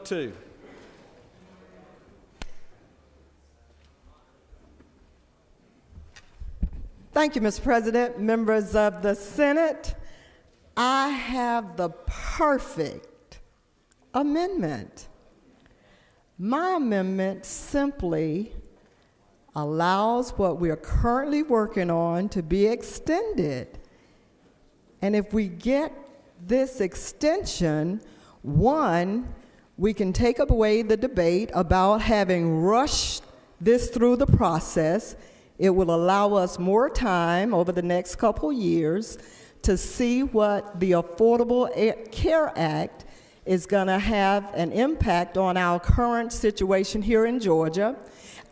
2. Thank you, Mr. President, members of the Senate. I have the perfect amendment. My amendment simply allows what we are currently working on to be extended. And if we get this extension, one, we can take away the debate about having rushed this through the process. It will allow us more time over the next couple years to see what the Affordable Care Act is going to have an impact on our current situation here in Georgia.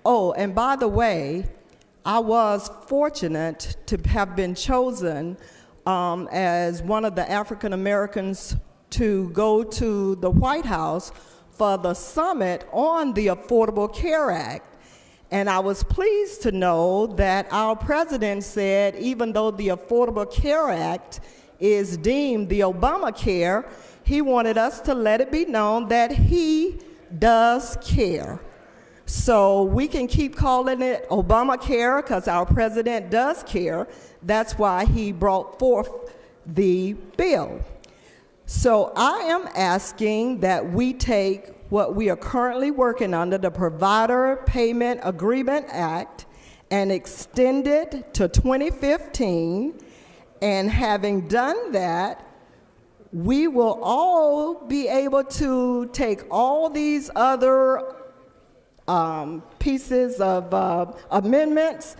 Oh, and by the way, I was fortunate to have been chosen as one of the African Americans to go to the White House for the summit on the Affordable Care Act. And I was pleased to know that our president said even though the Affordable Care Act is deemed the Obamacare, he wanted us to let it be known that he does care. So we can keep calling it Obamacare because our president does care. That's why he brought forth the bill. So I am asking that we take what we are currently working under, the Provider Payment Agreement Act, and extend it to 2015. And having done that, we will all be able to take all these other pieces of amendments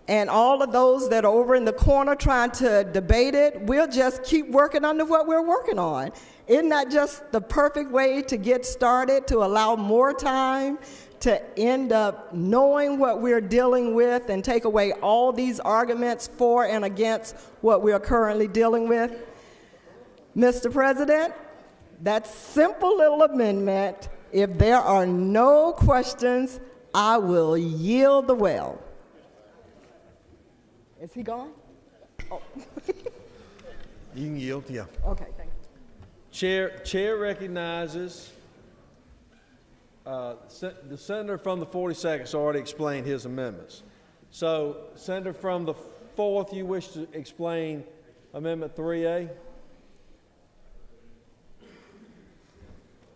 and all of those that are over in the corner trying to debate it, we'll just keep working under what we're working on. Isn't that just the perfect way to get started, to allow more time to end up knowing what we're dealing with and take away all these arguments for and against what we are currently dealing with? Mr. President, that simple little amendment, if there are no questions, I will yield the well. Is he gone? Oh. You can yield, yeah. Okay, thank you. Chair recognizes the senator from the 42nd has already explained his amendments. So, Senator from the 4th, you wish to explain Amendment 3A?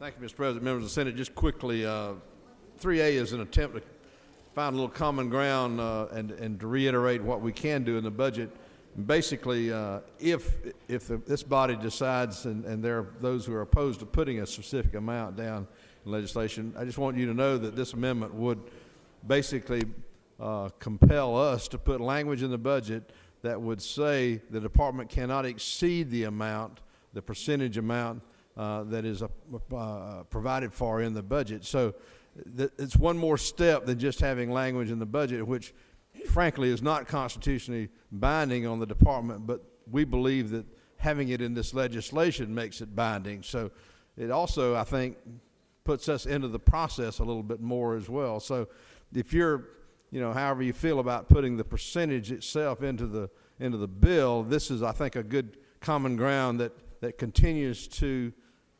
Thank you, Mr. President. Members of the Senate, just quickly, 3A is an attempt to find a little common ground and to reiterate what we can do in the budget. Basically, if this body decides, and there are those who are opposed to putting a specific amount down in legislation, I just want you to know that this amendment would basically compel us to put language in the budget that would say the department cannot exceed the amount, the percentage amount that is provided for in the budget. So it's one more step than just having language in the budget, which frankly is not constitutionally binding on the department, but we believe that having it in this legislation makes it binding. So it also, I think, puts us into the process a little bit more as well. So if you're, however you feel about putting the percentage itself into the bill, this is, I think, a good common ground that continues to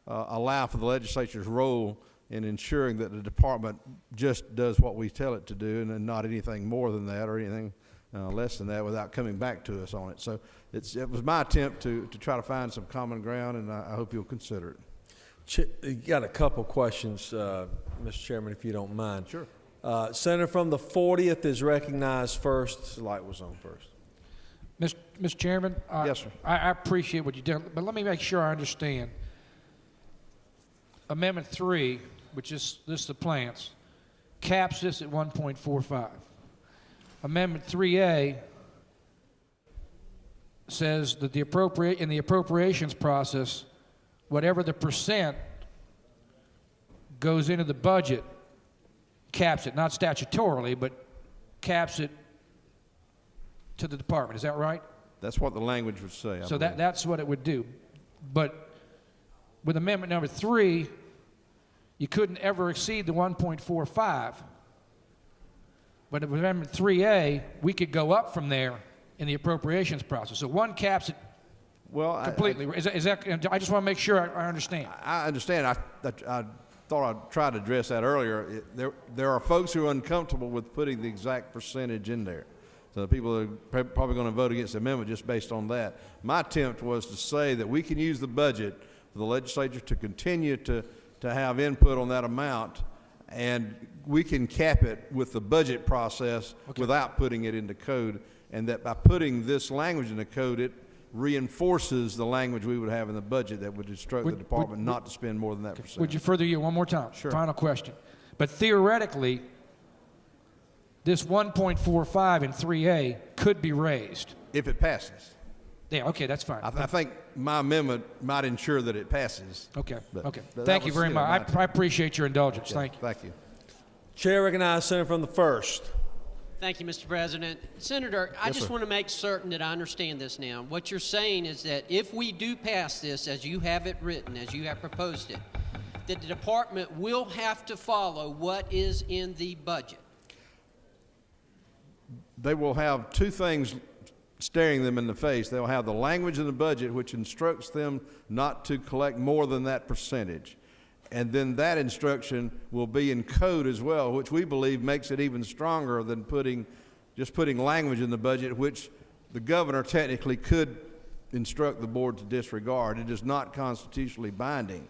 allow for the legislature's role in ensuring that the department just does what we tell it to do and not anything more than that or anything less than that without coming back to us on it. So it was my attempt to try to find some common ground, and I hope you'll consider it. You got a couple questions, Mr. Chairman, if you don't mind. Sure. Senator from the 40th is recognized first. The light was on first. Mr. Chairman, yes, sir. I appreciate what you did, but let me make sure I understand. Amendment 3, which is lists the plants, caps this at 1.45. Amendment 3A says that in the appropriations process, whatever the percent goes into the budget, caps it, not statutorily, but caps it to the department. Is that right? That's what the language would say. So that's what it would do. But with amendment number 3, you couldn't ever exceed the 1.45. But with amendment 3A, we could go up from there in the appropriations process. So one caps it completely. Is that, I just want to make sure I understand. I understand. thought I'd try to address that earlier. There are folks who are uncomfortable with putting the exact percentage in there. So the people are probably going to vote against the amendment just based on that. My attempt was to say that we can use the budget for the legislature to continue to have input on that amount, and we can cap it with the budget process without putting it into code, and that by putting this language in the code, it reinforces the language we would have in the budget that would instruct the department not to spend more than that percent. Would you further you one more time? Sure. Final question. But theoretically, this 1.45 in 3A could be raised. If it passes. Yeah, okay, that's fine. I think my amendment might ensure that it passes. Okay, But okay. that Thank you was, very much. my I appreciate your indulgence. Yeah, Thank you. Thank you. Chair recognizes Senator from the 1st. Thank you, Mr. President. Senator, I just want to make certain that I understand this now. What you're saying is that if we do pass this as you have it written, as you have proposed it, that the department will have to follow what is in the budget. They will have two things staring them in the face. They'll have the language in the budget which instructs them not to collect more than that percentage. And then that instruction will be in code as well, which we believe makes it even stronger than just putting language in the budget, which the governor technically could instruct the board to disregard. It is not constitutionally binding.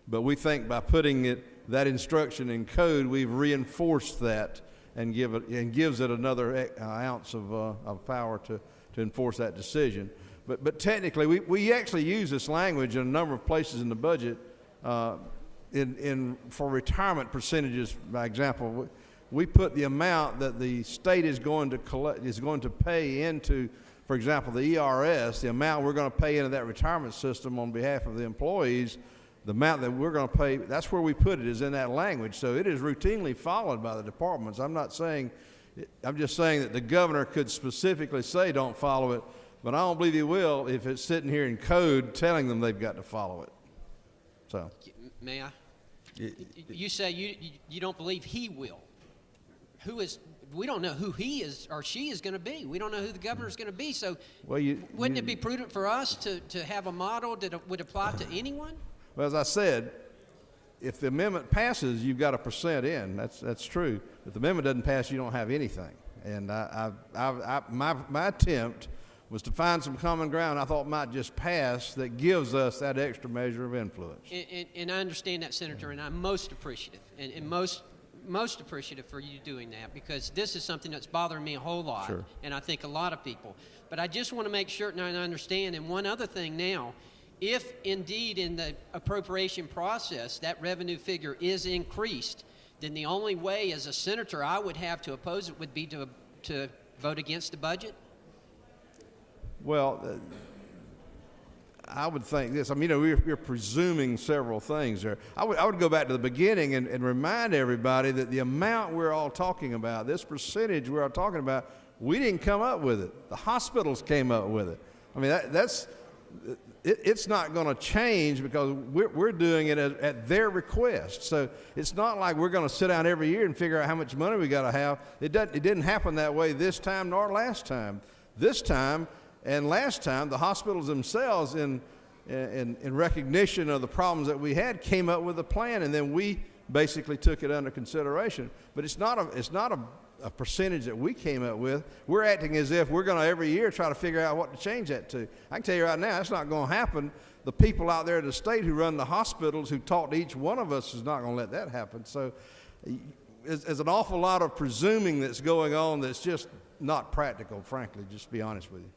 But we think by putting that instruction in code, we've reinforced that and gives it another ounce of power to enforce that decision. But technically, we actually use this language in a number of places in the budget. For retirement percentages, by example, we put the amount that the state is going to pay into, for example, the ERS, the amount we're going to pay into that retirement system on behalf of the employees, the amount that we're going to pay, that's where we put it, is in that language. So it is routinely followed by the departments. I'm just saying that the governor could specifically say don't follow it, but I don't believe he will if it's sitting here in code telling them they've got to follow it. So. May I? You say you don't believe he will. We don't know who he is or she is going to be. We don't know who the governor is going to be. So wouldn't it be prudent for us to have a model that would apply to anyone? Well, as I said, if the amendment passes, you've got a percent in. That's true. If the amendment doesn't pass, you don't have anything. And my attempt was to find some common ground I thought might just pass that gives us that extra measure of influence. And I understand that, Senator, and I'm most appreciative, and most appreciative for you doing that, because this is something that's bothering me a whole lot, Sure. And I think a lot of people. But I just want to make sure and I understand. And one other thing now, if indeed in the appropriation process that revenue figure is increased, then the only way as a senator I would have to oppose it would be to vote against the budget? Well, I would think this. I mean, we're presuming several things there. I would go back to the beginning and remind everybody that the amount we're all talking about, this percentage we're all talking about, we didn't come up with it. The hospitals came up with it. I mean, it's not going to change because we're doing it at their request. So it's not like we're going to sit down every year and figure out how much money we got to have. It didn't happen that way this time nor last time. This time and last time, the hospitals themselves, in recognition of the problems that we had, came up with a plan, and then we basically took it under consideration. But it's not a percentage that we came up with. We're acting as if we're going to every year try to figure out what to change that to. I can tell you right now, that's not going to happen. The people out there in the state who run the hospitals, who talk to each one of us, is not going to let that happen. So there's an awful lot of presuming that's going on that's just not practical, frankly, just to be honest with you.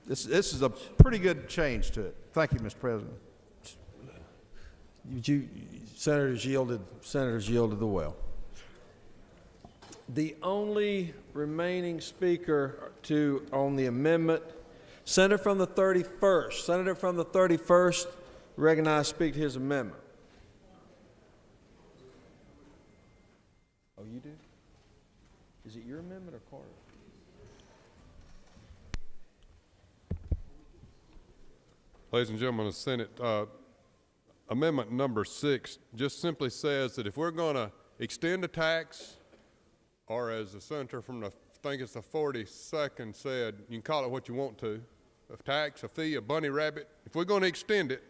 This is a pretty good change to it. Thank you, Mr. President. Senators yielded the well. The only remaining speaker on the amendment, Senator from the 31st. Senator from the 31st, recognized to speak to his amendment. Oh, you do? Is it your amendment or Carter's? Ladies and gentlemen of the Senate, amendment number 6 just simply says that if we're going to extend a tax, or as the senator from I think it's the 42nd said, you can call it what you want to, a tax, a fee, a bunny rabbit. If we're going to extend it,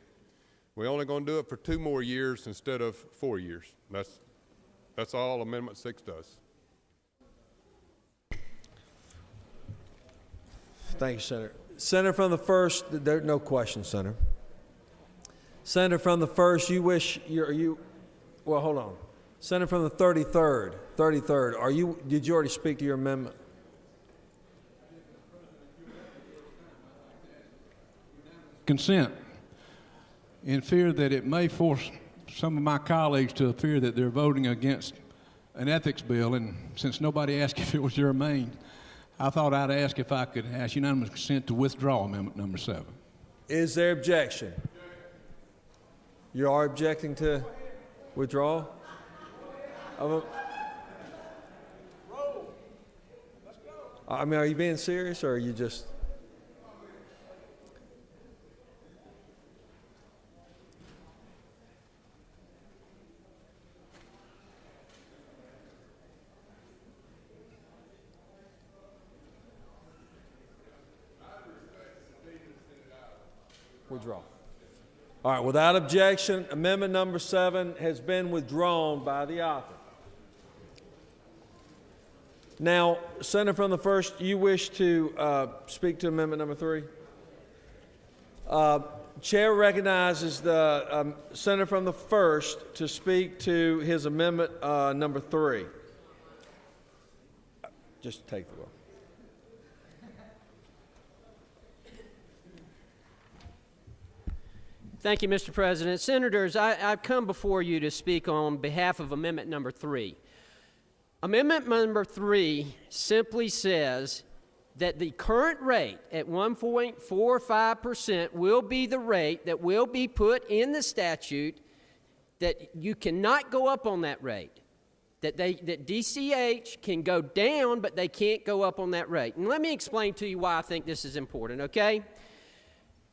We're only going to do it for 2 more years instead of 4 years. That's all Amendment 6 does. Thank you, Senator. Senator from the 1st, there no questions, Senator. Senator from the 1st, well, hold on. Senator from the 33rd, did you already speak to your amendment? Consent, in fear that it may force some of my colleagues to appear that they're voting against an ethics bill, and since nobody asked if it was germane, I thought I'd ask if I could ask unanimous consent to withdraw Amendment number 7. Is there objection? You are objecting to withdrawal? I mean, are you being serious, or are you just... Withdraw. All right, without objection, amendment number 7 has been withdrawn by the author. Now, Senator from the 1st, you wish to speak to amendment number 3? Chair recognizes the Senator from the 1st to speak to his amendment number 3. Just take the vote. Thank you, Mr. President. Senators, I've come before you to speak on behalf of Amendment number 3. Amendment number 3 simply says that the current rate at 1.45% will be the rate that will be put in the statute, that you cannot go up on that rate, that DCH can go down, but they can't go up on that rate. And let me explain to you why I think this is important, okay?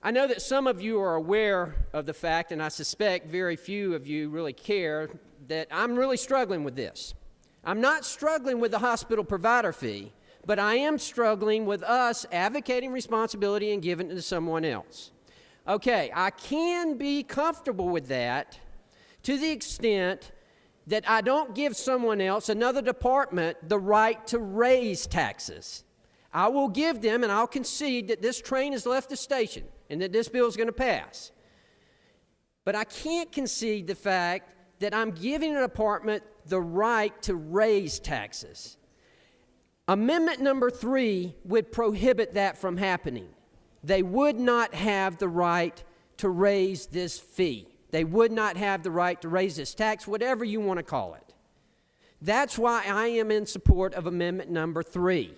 I know that some of you are aware of the fact, and I suspect very few of you really care, that I'm really struggling with this. I'm not struggling with the hospital provider fee, but I am struggling with us advocating responsibility and giving it to someone else. Okay, I can be comfortable with that to the extent that I don't give someone else, another department, the right to raise taxes. I will give them, and I'll concede that this train has left the station and that this bill is going to pass. But I can't concede the fact that I'm giving a department the right to raise taxes. Amendment number 3 would prohibit that from happening. They would not have the right to raise this fee. They would not have the right to raise this tax, whatever you want to call it. That's why I am in support of Amendment number 3.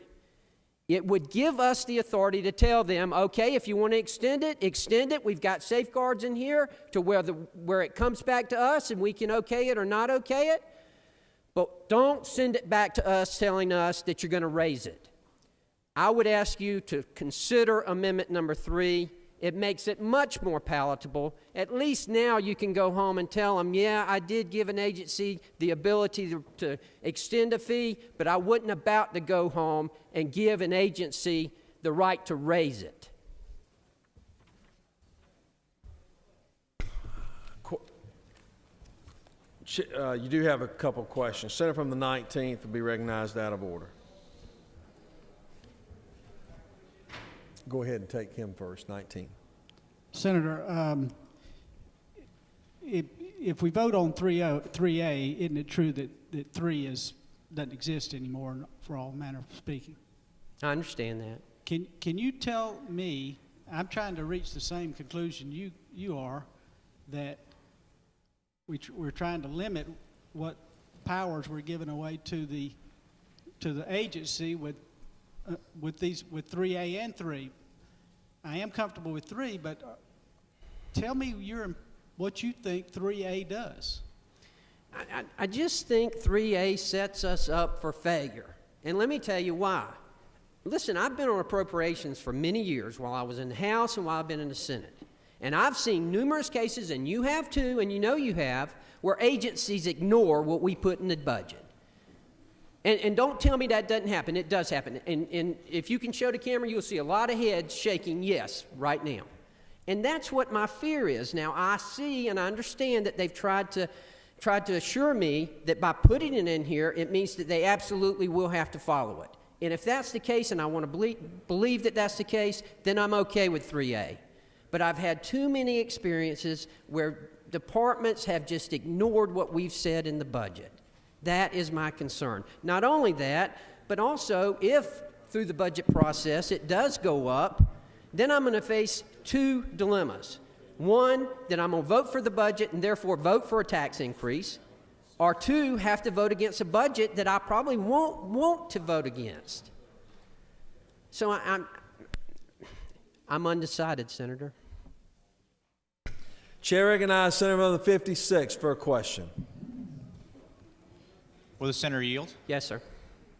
It would give us the authority to tell them, okay, if you want to extend it. We've got safeguards in here to where it comes back to us and we can okay it or not okay it. But don't send it back to us telling us that you're going to raise it. I would ask you to consider Amendment number 3. It makes it much more palatable. At least now you can go home and tell them, yeah, I did give an agency the ability to extend a fee, but I wasn't about to go home and give an agency the right to raise it. You do have a couple questions. Senator from the 19th will be recognized out of order. Go ahead and take him first, 19. Senator, if we vote on 3A, isn't it true that 3 doesn't exist anymore for all manner of speaking? I understand that. Can you tell me, I'm trying to reach the same conclusion you are, that we're trying to limit what powers we're giving away to the agency with 3A and 3. I am comfortable with 3, but tell me what you think 3A does. I just think 3A sets us up for failure. And let me tell you why. Listen, I've been on appropriations for many years while I was in the House and while I've been in the Senate. And I've seen numerous cases, and you have too, and you know you have, where agencies ignore what we put in the budget. And don't tell me that doesn't happen. It does happen. And if you can show the camera, you'll see a lot of heads shaking yes right now. And that's what my fear is. Now, I see and I understand that they've tried to assure me that by putting it in here, it means that they absolutely will have to follow it. And if that's the case, and I want to believe that that's the case, then I'm okay with 3A. But I've had too many experiences where departments have just ignored what we've said in the budget. That is my concern. Not only that, but also if through the budget process it does go up, then I'm going to face two dilemmas. One, that I'm going to vote for the budget and therefore vote for a tax increase, or two, have to vote against a budget that I probably won't want to vote against. So I'm undecided, Senator. Chair recognizes Senator from the 56 for a question. Will the senator yield? Yes, sir.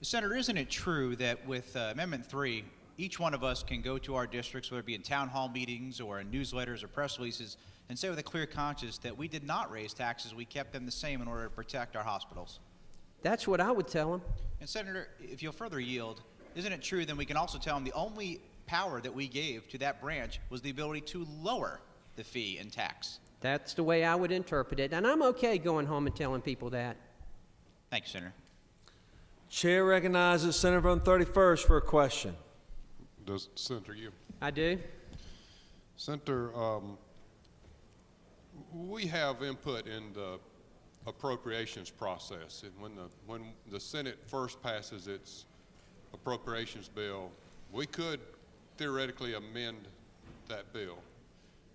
Senator, isn't it true that with Amendment 3, each one of us can go to our districts, whether it be in town hall meetings or in newsletters or press releases, and say with a clear conscience that we did not raise taxes, we kept them the same in order to protect our hospitals? That's what I would tell them. And Senator, if you'll further yield, isn't it true then we can also tell them the only power that we gave to that branch was the ability to lower the fee and tax? That's the way I would interpret it, and I'm okay going home and telling people that. Thank you, Senator. Chair recognizes Senator from the 31st for a question. Does Senator you? I do. Senator, we have input in the appropriations process, and when the Senate first passes its appropriations bill, we could theoretically amend that bill.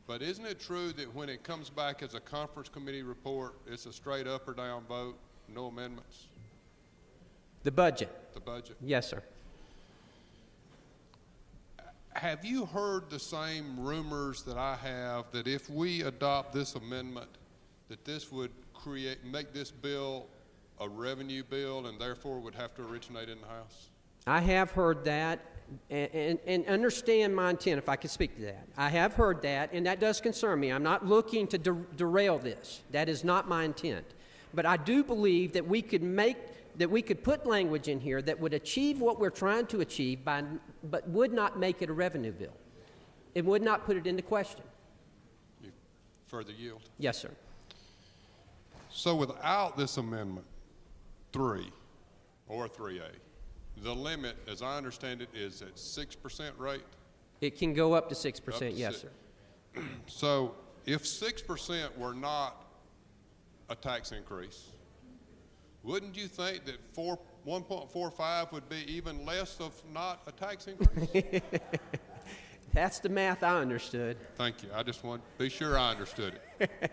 But isn't it true that when it comes back as a conference committee report, it's a straight up or down vote, no amendments? The budget. The budget. Yes, sir. Have you heard the same rumors that I have, that if we adopt this amendment, that this would make this bill a revenue bill and therefore would have to originate in the House? I have heard that, and understand my intent, if I could speak to that. I have heard that, and that does concern me. I'm not looking to derail this. That is not my intent. But I do believe that we could put language in here that would achieve what we're trying to achieve, but would not make it a revenue bill. It would not put it into question. You further yield? Yes, sir. So without this amendment, 3 or 3A, the limit, as I understand it, is at 6% rate? It can go up to 6%, yes, sir. So if 6% were not a tax increase, wouldn't you think that 1.45 would be even less of not a tax increase? That's the math I understood. Thank you. I just want to be sure I understood it.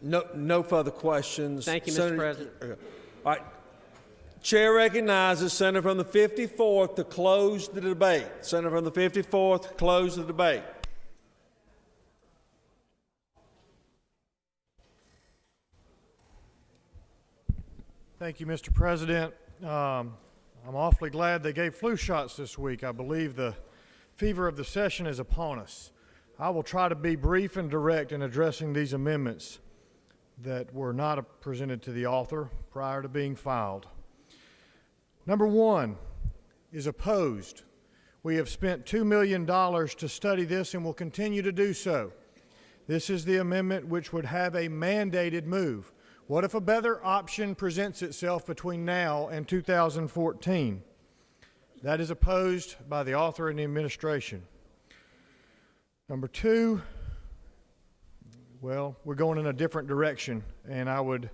No further questions. Thank you, Mr. Senator, President. All right. Chair recognizes Senator from the 54th to close the debate. Senator from the 54th, close the debate. Thank you, Mr. President. I'm awfully glad they gave flu shots this week. I believe the fever of the session is upon us. I will try to be brief and direct in addressing these amendments that were not presented to the author prior to being filed. Number 1 is opposed. We have spent $2 million to study this and will continue to do so. This is the amendment which would have a mandated move. What if a better option presents itself between now and 2014? That is opposed by the author and the administration. Number 2, well, we're going in a different direction, and I would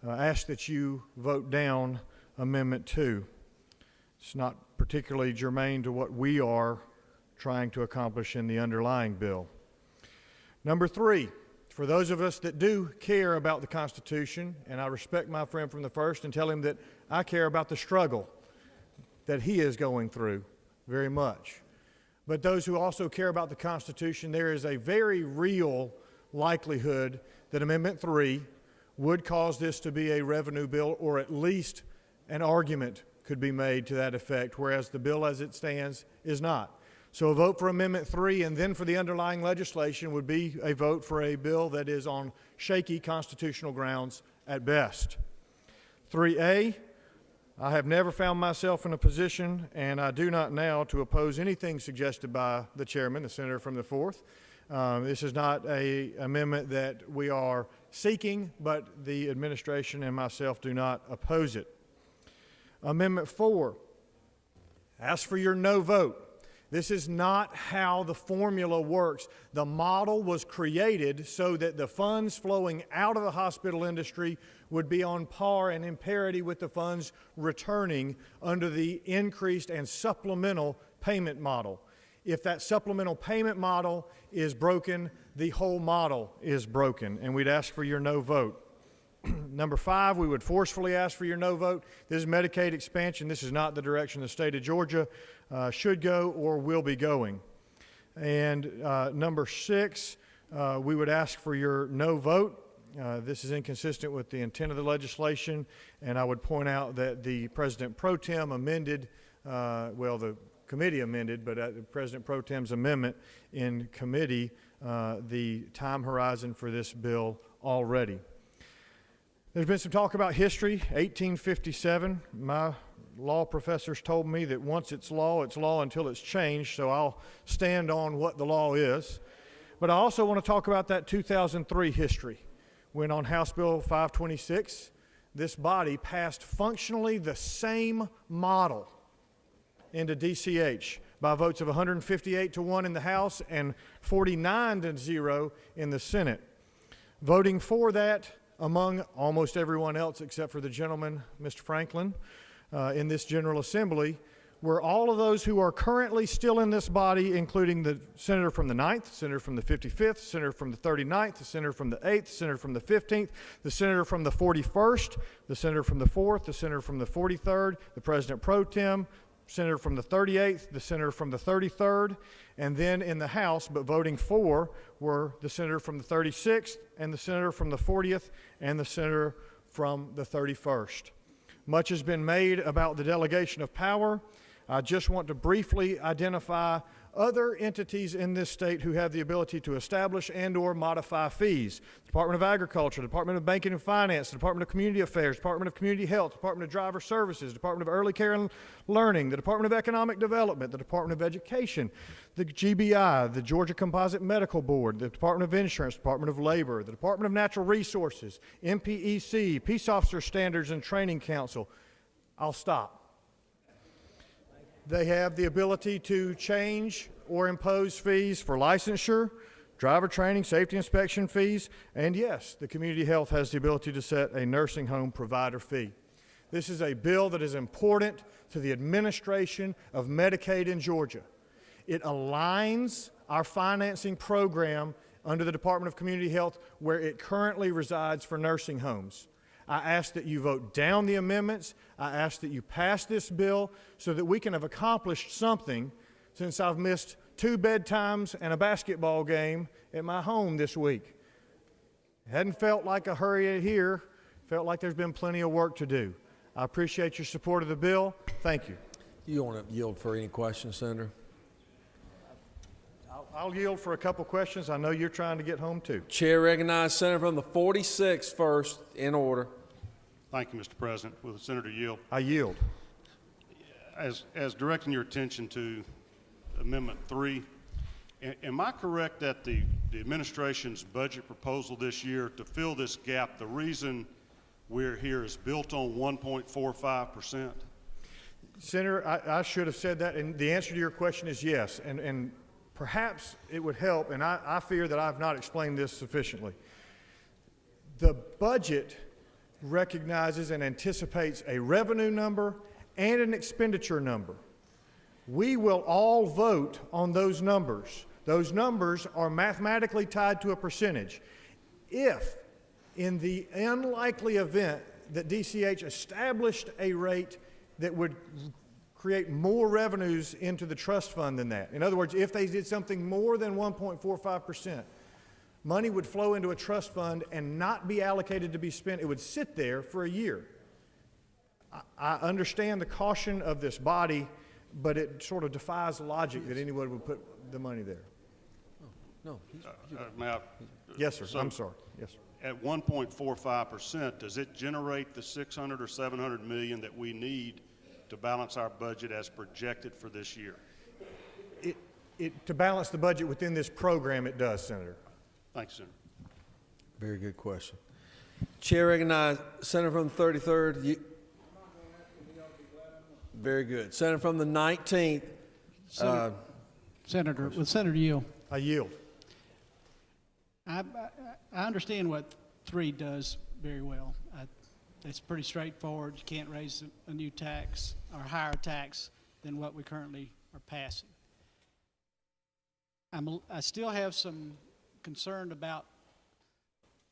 ask that you vote down Amendment 2. It's not particularly germane to what we are trying to accomplish in the underlying bill. Number 3, for those of us that do care about the Constitution, and I respect my friend from the first and tell him that I care about the struggle that he is going through very much. But those who also care about the Constitution, there is a very real likelihood that Amendment 3 would cause this to be a revenue bill, or at least an argument could be made to that effect, whereas the bill as it stands is not. So a vote for Amendment 3 and then for the underlying legislation would be a vote for a bill that is on shaky constitutional grounds at best. 3A, I have never found myself in a position, and I do not now, to oppose anything suggested by the chairman, the senator from the 4th. This is not an amendment that we are seeking, but the administration and myself do not oppose it. Amendment 4, ask for your no vote. This is not how the formula works. The model was created so that the funds flowing out of the hospital industry would be on par and in parity with the funds returning under the increased and supplemental payment model. If that supplemental payment model is broken, the whole model is broken, and we'd ask for your no vote. Number 5, we would forcefully ask for your no vote. This is Medicaid expansion. This is not the direction the state of Georgia should go or will be going. And number 6, we would ask for your no vote. This is inconsistent with the intent of the legislation, and I would point out that the President Pro Tem amended, the committee amended, but President Pro Tem's amendment in committee, the time horizon for this bill already. There's been some talk about history, 1857. My law professors told me that once it's law until it's changed, so I'll stand on what the law is. But I also want to talk about that 2003 history, when on House Bill 526, this body passed functionally the same model into DCH by votes of 158-1 in the House and 49-0 in the Senate. Voting for that, among almost everyone else except for the gentleman, Mr. Franklin, in this General Assembly, were all of those who are currently still in this body, including the senator from the 9th, senator from the 55th, senator from the 39th, the senator from the 8th, senator from the 15th, the senator from the 41st, the senator from the 4th, the senator from the 43rd, the President Pro Tem, senator from the 38th, the senator from the 33rd, and then in the House, but voting for, were the senator from the 36th, and the senator from the 40th, and the senator from the 31st. Much has been made about the delegation of power. I just want to briefly identify other entities in this state who have the ability to establish and or modify fees. The Department of Agriculture, the Department of Banking and Finance, the Department of Community Affairs, Department of Community Health, Department of Driver Services, Department of Early Care and Learning, the Department of Economic Development, the Department of Education, the GBI, the Georgia Composite Medical Board, the Department of Insurance, Department of Labor, the Department of Natural Resources, MPEC, Peace Officer Standards and Training Council. I'll stop. They have the ability to change or impose fees for licensure, driver training, safety inspection fees, and yes, the community health has the ability to set a nursing home provider fee. This is a bill that is important to the administration of Medicaid in Georgia. It aligns our financing program under the Department of Community Health where it currently resides for nursing homes. I ask that you vote down the amendments. I ask that you pass this bill so that we can have accomplished something, since I've missed 2 bedtimes and a basketball game at my home this week. It hadn't felt like a hurry here. Felt like there's been plenty of work to do. I appreciate your support of the bill. Thank you. You want to yield for any questions, Senator? I'll yield for a couple questions. I know you're trying to get home too. Chair recognizes Senator from the 46th first, in order. Thank you, Mr. President. Will the senator yield? I yield. As directing your attention to Amendment 3, am I correct that the administration's budget proposal this year to fill this gap, the reason we're here is built on 1.45%? Senator, I should have said that, and the answer to your question is yes. And perhaps it would help, and I fear that I've not explained this sufficiently. The budget recognizes and anticipates a revenue number and an expenditure number. We will all vote on those numbers. Those numbers are mathematically tied to a percentage. If, in the unlikely event that DCH established a rate that would create more revenues into the trust fund than that, in other words, if they did something more than 1.45%, money would flow into a trust fund and not be allocated to be spent. It would sit there for a year. I understand the caution of this body, but it sort of defies logic that anyone would put the money there. No. May I? Yes, sir. So, I'm sorry. Yes, sir. at 1.45%, does it generate the 600 or 700 million that we need to balance our budget as projected for this year? To balance the budget within this program, it does, Senator. Thanks, Senator. Very good question. Chair recognizes Senator from the 33rd. Very good. Senator from the 19th. Senator, with Senator Yield. I yield. I understand what 3 does very well. It's pretty straightforward. You can't raise a new tax or higher tax than what we currently are passing. I still have some concern about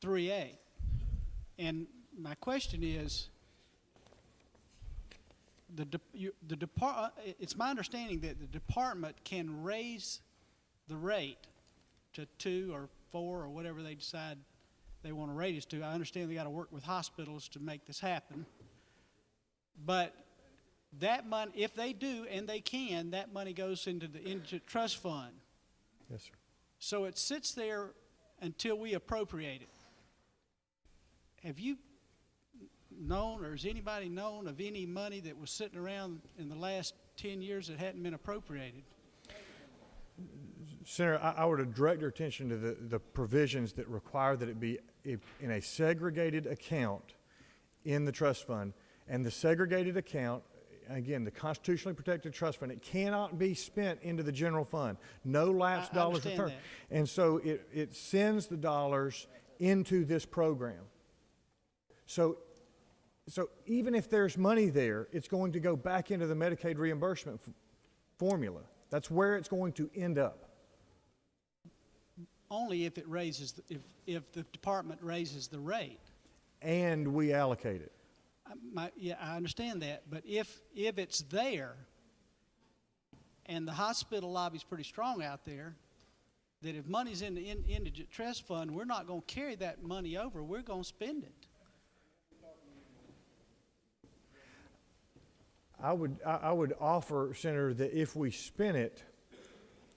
3A. And my question is, it's my understanding that the department can raise the rate to 2 or 4 or whatever they decide they want to raise it to. I understand they got to work with hospitals to make this happen. But that money, if they do and they can, that money goes into the indigent trust fund. Yes, sir. So it sits there until we appropriate it. Have you known, or has anybody known of any money that was sitting around in the last 10 years that hadn't been appropriated? Senator, I would direct your attention to the provisions that require that it be in a segregated account in the trust fund. And the segregated account, again, the constitutionally protected trust fund, it cannot be spent into the general fund. No lapsed dollars returned. And so it sends the dollars into this program. So even if there's money there, it's going to go back into the Medicaid reimbursement formula. That's where it's going to end up. Only if it raises, if the department raises the rate. And we allocate it. Yeah, I understand that, but if it's there, and the hospital lobby's pretty strong out there, that if money's in the indigent trust fund, we're not going to carry that money over. We're going to spend it. I would offer, Senator, that if we spin it,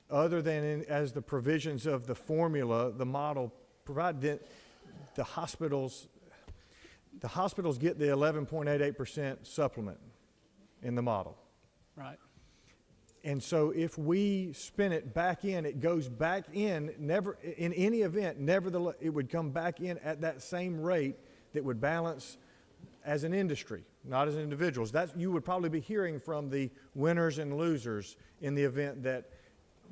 other than as the provisions of the formula, the model provide, that the hospitals get the 11.88% supplement in the model. Right. And so if we spin it back in, it goes back in, never, in any event, nevertheless, it would come back in at that same rate that would balance as an industry, not as individuals. You would probably be hearing from the winners and losers in the event that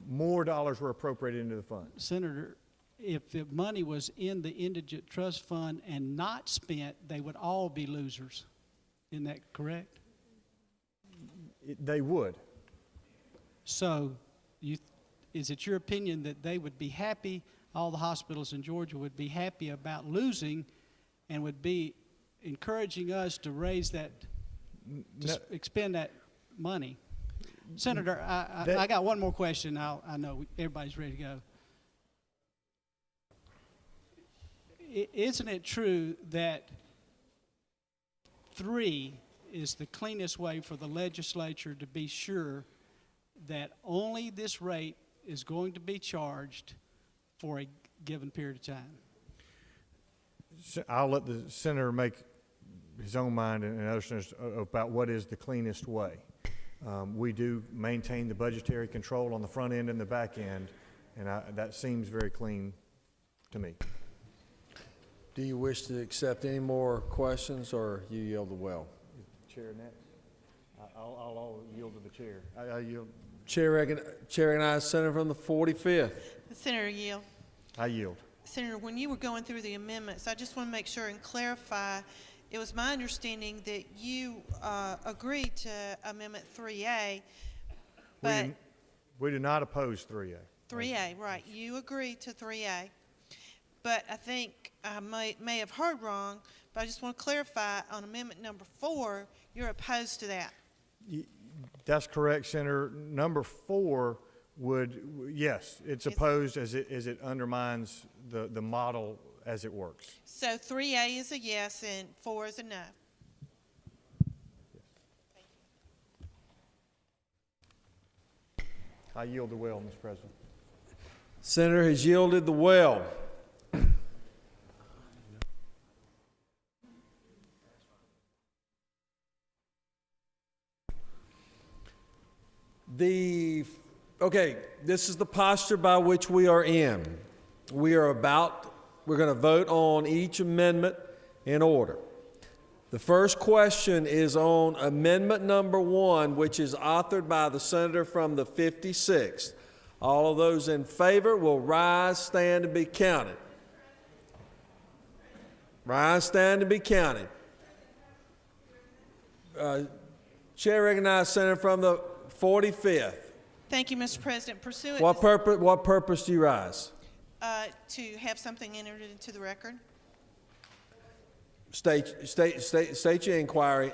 more dollars were appropriated into the fund. Senator, if the money was in the indigent trust fund and not spent, they would all be losers. Isn't that correct? They would. So is it your opinion that they would be happy, all the hospitals in Georgia would be happy about losing and would be encouraging us to raise that, expend that money? Senator, I got one more question. I know everybody's ready to go. Isn't it true that 3 is the cleanest way for the legislature to be sure that only this rate is going to be charged for a given period of time? I'll let the senator make his own mind and other senators about what is the cleanest way. We do maintain the budgetary control on the front end and the back end, and that seems very clean to me. Do you wish to accept any more questions, or you yield the well? Chair next. I'll yield to the chair. I yield. Chair recognizes Senator from the 45th. Senator Yield. I yield. Senator, when you were going through the amendments, I just want to make sure and clarify, it was my understanding that you agreed to Amendment 3A, but... We do not oppose 3A. 3A, right. You agreed to 3A. But I think I may have heard wrong, but I just want to clarify on Amendment number 4, you're opposed to that. That's correct, Senator. Number 4 yes, it's opposed as it undermines the model as it works. So 3A is a yes and 4 is a no. I yield the well, Mr. President. Senator has yielded the well. Okay, this is the posture by which we are in. We're going to vote on each amendment in order. The first question is on amendment number 1, which is authored by the senator from the 56th. All of those in favor will rise, stand, and be counted. Rise, stand, and be counted. Chair recognizes senator from the 45th. Thank you, Mr. President. Pursuant What purpose do you rise? to have something entered into the record. State your inquiry.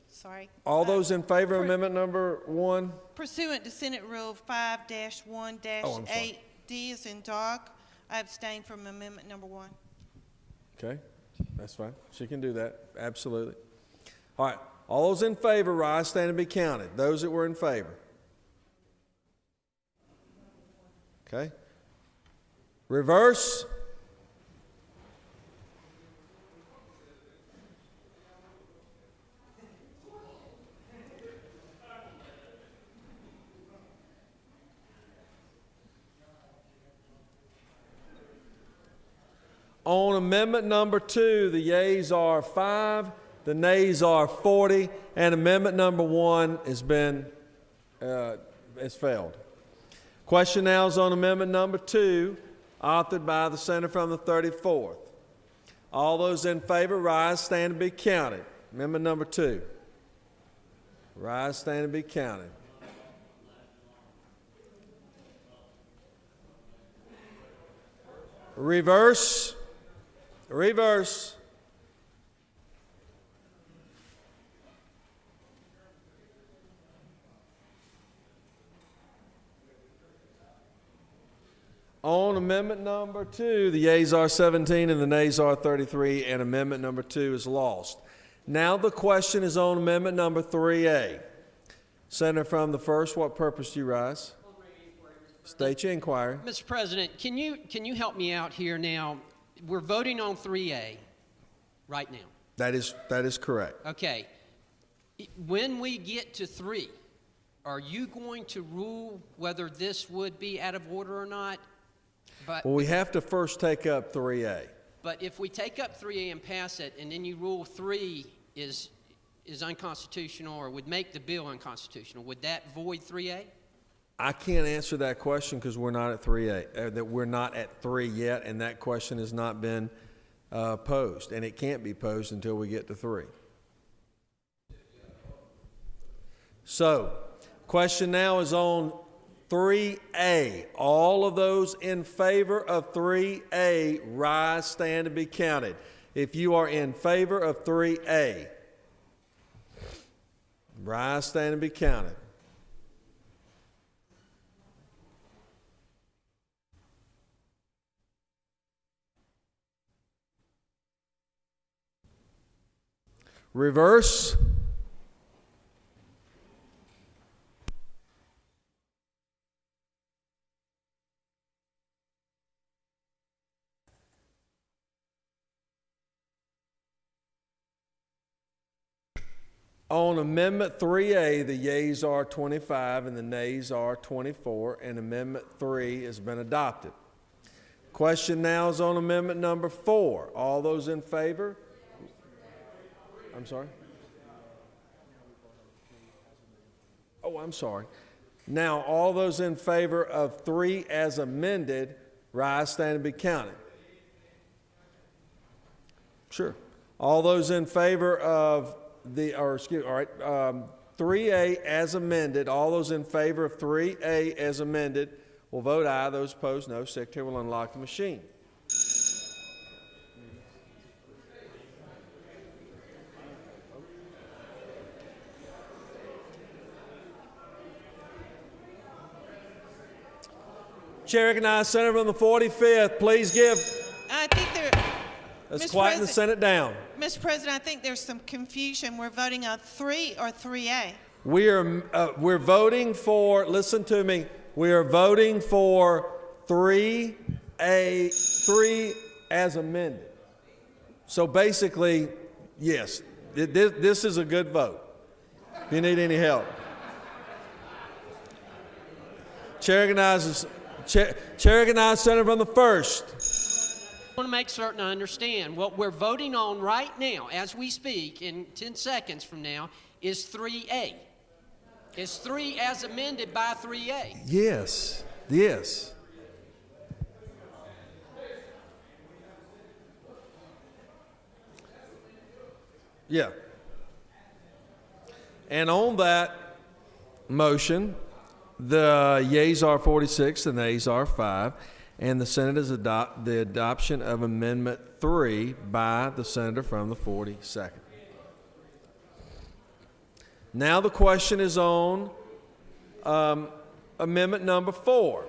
Sorry. All those in favor of amendment number 1? Pursuant to Senate Rule 5-1-8D as in dog, I abstain from amendment number 1. Okay, that's fine. She can do that. Absolutely. All right. All those in favor, rise, stand, and be counted. Those that were in favor. Okay. Reverse. On amendment number 2, the yeas are 5, the nays are 40, and amendment number 1 has failed. Question now is on amendment number 2, authored by the senator from the 34th. All those in favor, rise, stand, and be counted. Amendment number 2. Rise, stand, and be counted. Reverse. Reverse. On amendment number 2, the yeas are 17 and the nays are 33, and amendment number 2 is lost. Now the question is on amendment number 3A. Senator from the 1st, what purpose do you rise? State your inquiry. Mr. President, can you help me out here now? We're voting on 3A right now. That is correct. Okay. When we get to 3, are you going to rule whether this would be out of order or not? Well, we have to first take up 3A. But if we take up 3A and pass it, and then you rule 3 is unconstitutional or would make the bill unconstitutional, would that void 3A? I can't answer that question because we're not at 3A. That we're not at 3 yet, and that question has not been posed, and it can't be posed until we get to 3. So, question now is on 3A. All of those in favor of 3A, rise, stand, and be counted. If you are in favor of 3A, rise, stand, and be counted. Reverse. On Amendment 3A, the yeas are 25 and the nays are 24, and Amendment 3 has been adopted. Question now is on Amendment number 4. All those in favor? I'm sorry? Oh, I'm sorry. Now, all those in favor of 3 as amended, rise, stand, and be counted. Sure. All those in favor of 3A as amended, all those in favor of 3A as amended will vote aye. Those opposed, no. Secretary will unlock the machine. Chair recognizes Senator from the 45th. Please give. I think there. Let's quieten the Senate down. Mr. President, I think there's some confusion. We're voting on 3 or 3A. We're voting for. Listen to me. We are voting for 3 as amended. So basically, yes, this is a good vote. If you need any help. Chair recognizes Senator from the 1st. I want to make certain I understand. What we're voting on right now, as we speak, in 10 seconds from now, is 3A. Is 3 as amended by 3A. Yes. Yes. Yeah. And on that motion, the yeas are 46 and the nays are 5. And the Senate is the adoption of Amendment 3 by the senator from the 42nd. Now the question is on Amendment number 4.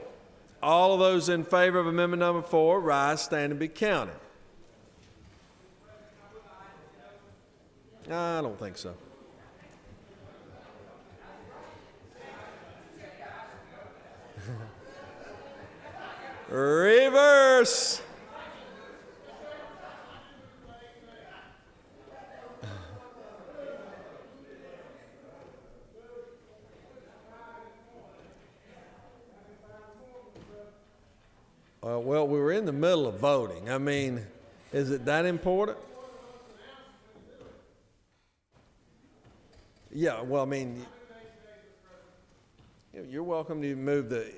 All of those in favor of Amendment number 4, rise, stand, and be counted. I don't think so. Reverse. Well, we were in the middle of voting. I mean, is it that important? Yeah, well, I mean, you're welcome to move the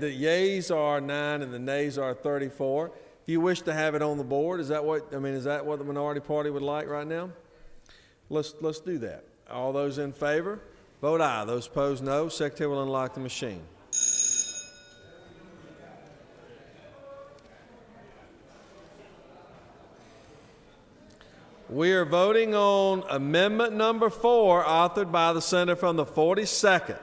yeas are 9 and the nays are 34. If you wish to have it on the board, is that what the minority party would like right now? Let's do that. All those in favor, vote aye. Those opposed, no. Secretary will unlock the machine. We are voting on Amendment number 4, authored by the senator from the 42nd.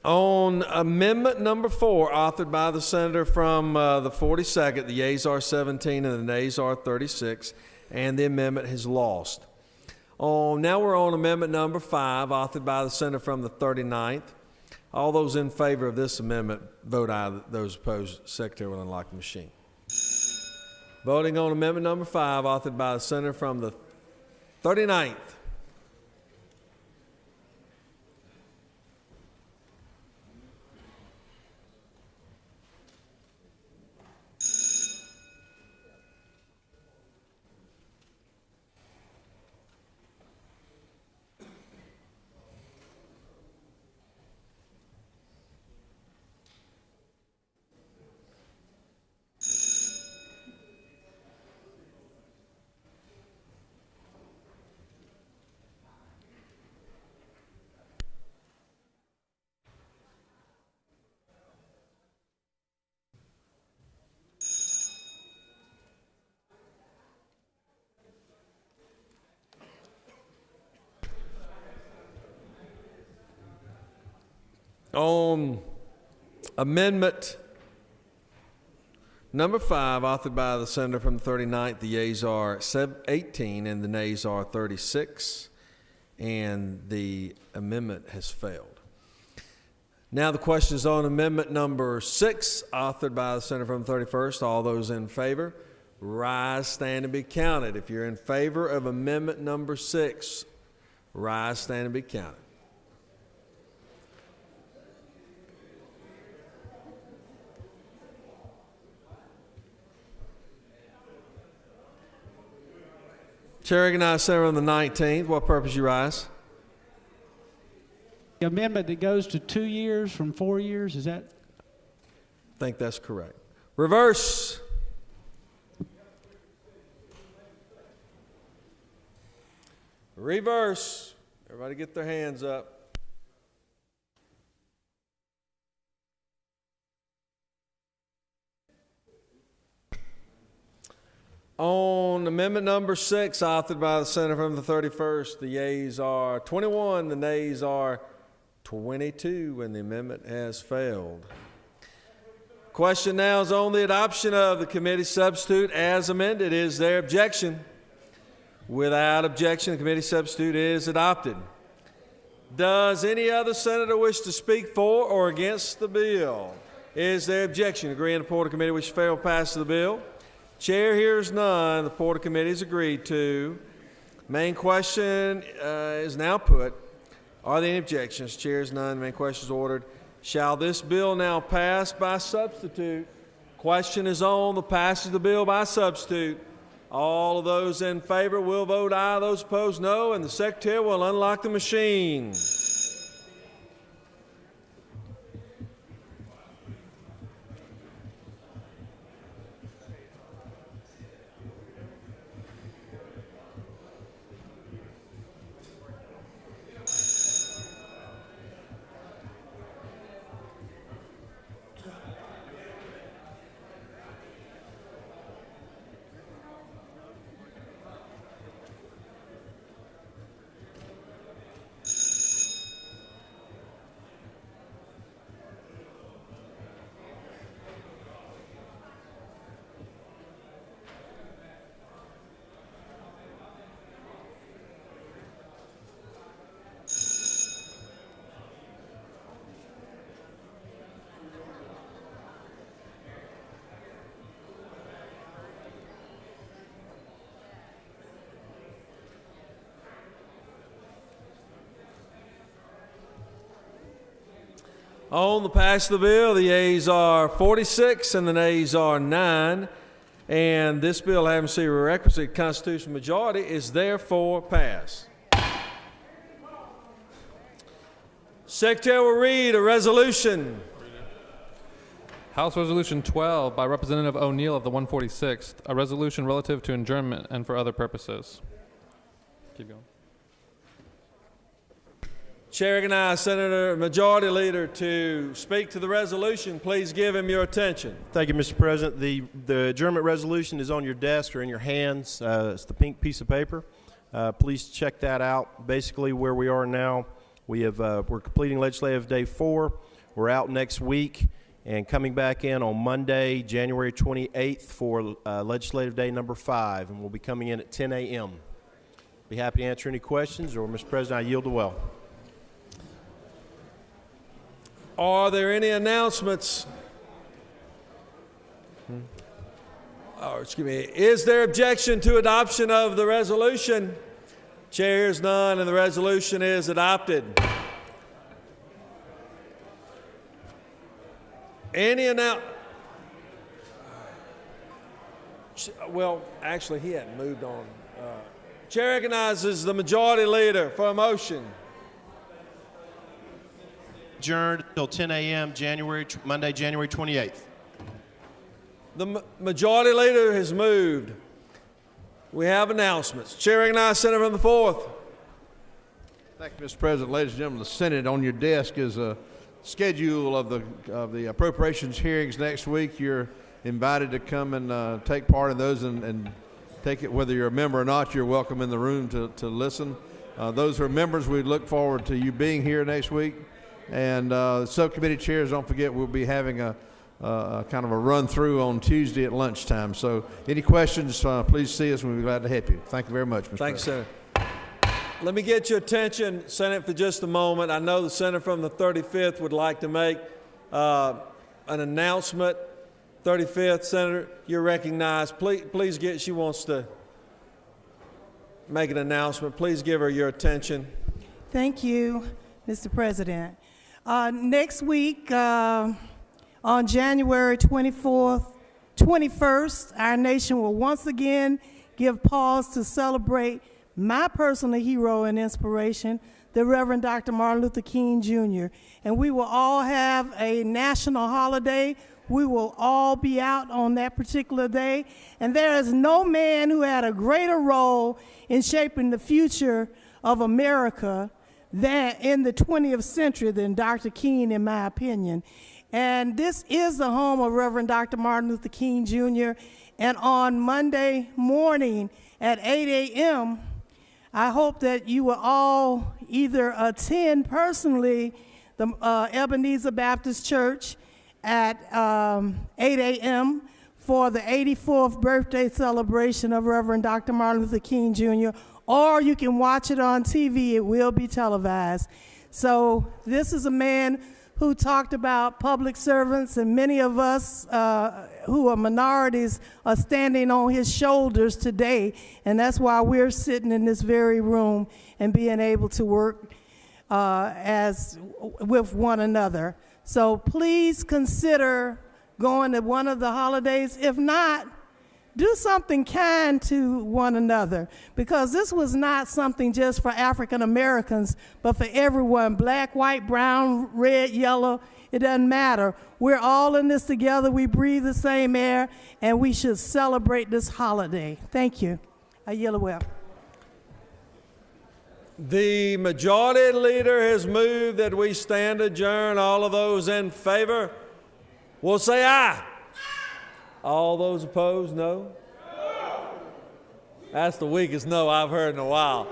On Amendment number 4, authored by the senator from the 42nd, the yeas are 17 and the nays are 36, and the amendment has lost. Now we're on Amendment number 5, authored by the senator from the 39th. All those in favor of this amendment, vote aye. Those opposed, Secretary will unlock the machine. Voting on Amendment number 5, authored by the senator from the 39th. On Amendment number 5, authored by the senator from the 39th, the yeas are 18 and the nays are 36, and the amendment has failed. Now the question is on Amendment number 6, authored by the senator from the 31st. All those in favor, rise, stand, and be counted. If you're in favor of Amendment number 6, rise, stand, and be counted. Chair recognizes Senator on the 19th. What purpose you rise? The amendment that goes to 2 years from 4 years, is that? I think that's correct. Reverse. Reverse. Everybody get their hands up. On amendment number 6, authored by the senator from the 31st, the yeas are 21, the nays are 22, and the amendment has failed. Question now is on the adoption of the committee substitute as amended. Is there objection? Without objection, the committee substitute is adopted. Does any other senator wish to speak for or against the bill? Is there objection? Agreeing the report of committee which failed pass the bill. Chair hears none. The report of committee is agreed to. Main question is now put. Are there any objections? Chair hears none. Main question is ordered. Shall this bill now pass by substitute? Question is on the passage of the bill by substitute. All of those in favor will vote aye. Those opposed, no. And the secretary will unlock the machine. On the pass of the bill, the yeas are 46 and the nays are 9. And this bill, having received a requisite constitutional majority, is therefore passed. Secretary will read a resolution. House Resolution 12 by Representative O'Neill of the 146th, a resolution relative to adjournment and for other purposes. Keep going. Chair recognizes Senator Majority Leader to speak to the resolution. Please give him your attention. Thank you, Mr. President. The adjournment resolution is on your desk or in your hands. It's the pink piece of paper. Please check that out. Basically, where we are now, we're completing Legislative Day 4. We're out next week and coming back in on Monday, January 28th for Legislative Day number 5, and we'll be coming in at 10 a.m. Be happy to answer any questions, or, Mr. President, I yield the well. Are there any announcements? Is there objection to adoption of the resolution? Chair hears none, and the resolution is adopted. Any Well, actually, he hadn't moved on. Chair recognizes the Majority Leader for a motion. Adjourned until 10 a.m. Monday, January 28th. The Majority Leader has moved. We have announcements. Chair recognizes Senator from the 4th. Thank you, Mr. President. Ladies and gentlemen, the Senate, on your desk is a schedule of the appropriations hearings next week. You're invited to come and take part in those and take it, whether you're a member or not. You're welcome in the room to listen. Those who are members, we look forward to you being here next week. And subcommittee chairs, don't forget, we'll be having a kind of a run through on Tuesday at lunchtime. So any questions, please see us and we'll be glad to help you. Thank you very much, Mr. Thanks, President. Senator. Let me get your attention, Senate, for just a moment. I know the senator from the 35th would like to make an announcement. 35th, Senator, you're recognized. Please get, she wants to make an announcement. Please give her your attention. Thank you, Mr. President. Next week, on January 21st, our nation will once again give pause to celebrate my personal hero and inspiration, the Reverend Dr. Martin Luther King Jr. And we will all have a national holiday. We will all be out on that particular day. And there is no man who had a greater role in shaping the future of America in the 20th century than Dr. King, in my opinion. And this is the home of Reverend Dr. Martin Luther King Jr. And on Monday morning at 8 a.m., I hope that you will all either attend personally the Ebenezer Baptist Church at 8 a.m. for the 84th birthday celebration of Reverend Dr. Martin Luther King Jr., or you can watch it on TV. It will be televised. So this is a man who talked about public servants, and many of us who are minorities are standing on his shoulders today, and that's why we're sitting in this very room and being able to work with one another. So please consider going to one of the holidays. If not, do something kind to one another, because this was not something just for African Americans, but for everyone, black, white, brown, red, yellow, it doesn't matter. We're all in this together, we breathe the same air, and we should celebrate this holiday. Thank you. I yield the well. The majority leader has moved that we stand adjourned. All of those in favor will say aye. All those opposed, no? That's the weakest no I've heard in a while.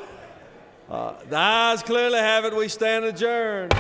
The ayes clearly have it. We stand adjourned.